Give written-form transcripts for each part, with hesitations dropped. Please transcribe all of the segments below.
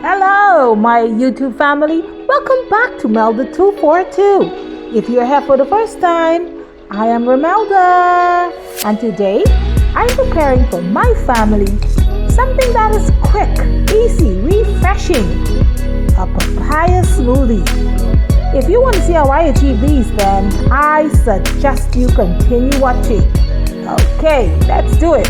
Hello, my YouTube family. Welcome back to Melda 242. If you're here for the first time, I am Melda, and today I'm preparing for my family something that is quick, easy, refreshing, a papaya smoothie. If you want to see how I achieve these, then I suggest you continue watching. Okay, let's do it.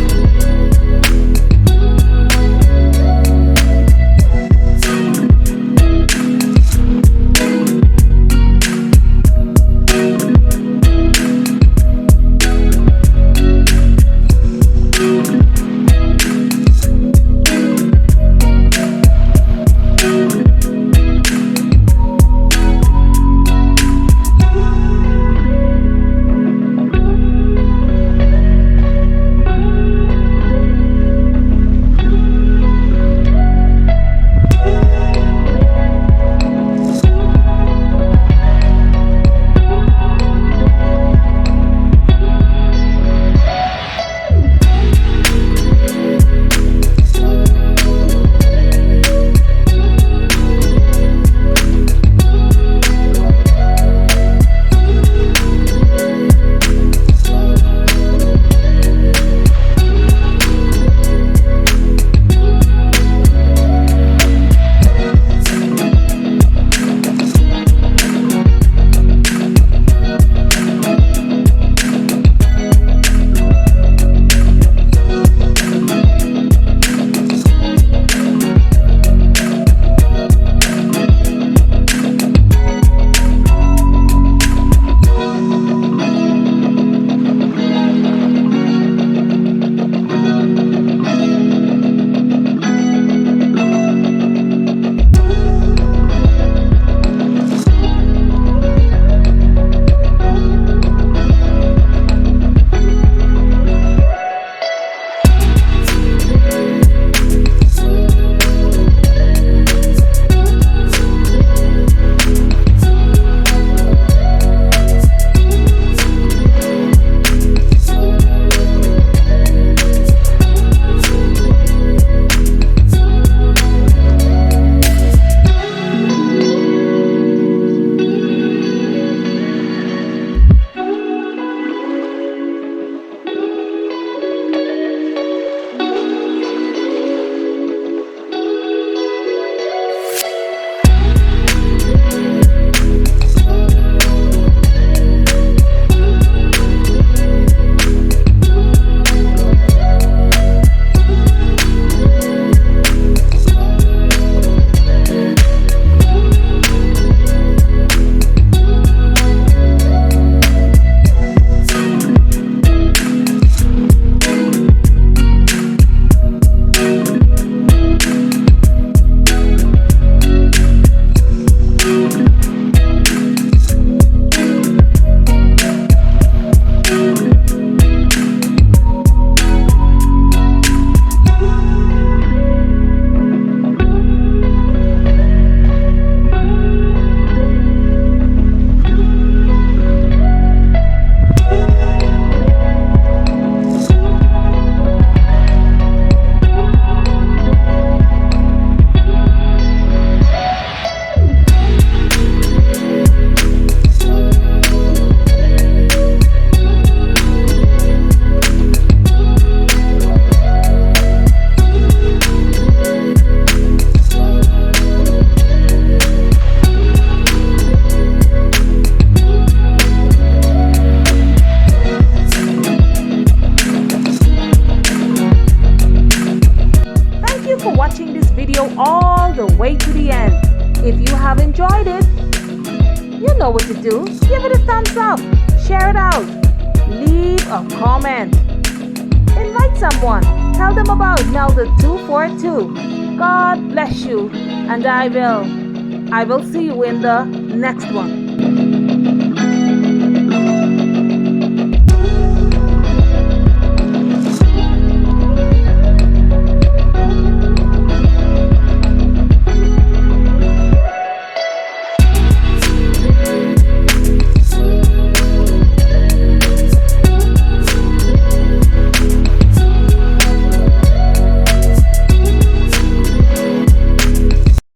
Watching this video all the way to the end. If you have enjoyed it, you know what to do. Give it a thumbs up, share it out, leave a comment, invite someone, tell them about Melda 242. God bless you, and I will see you in the next one.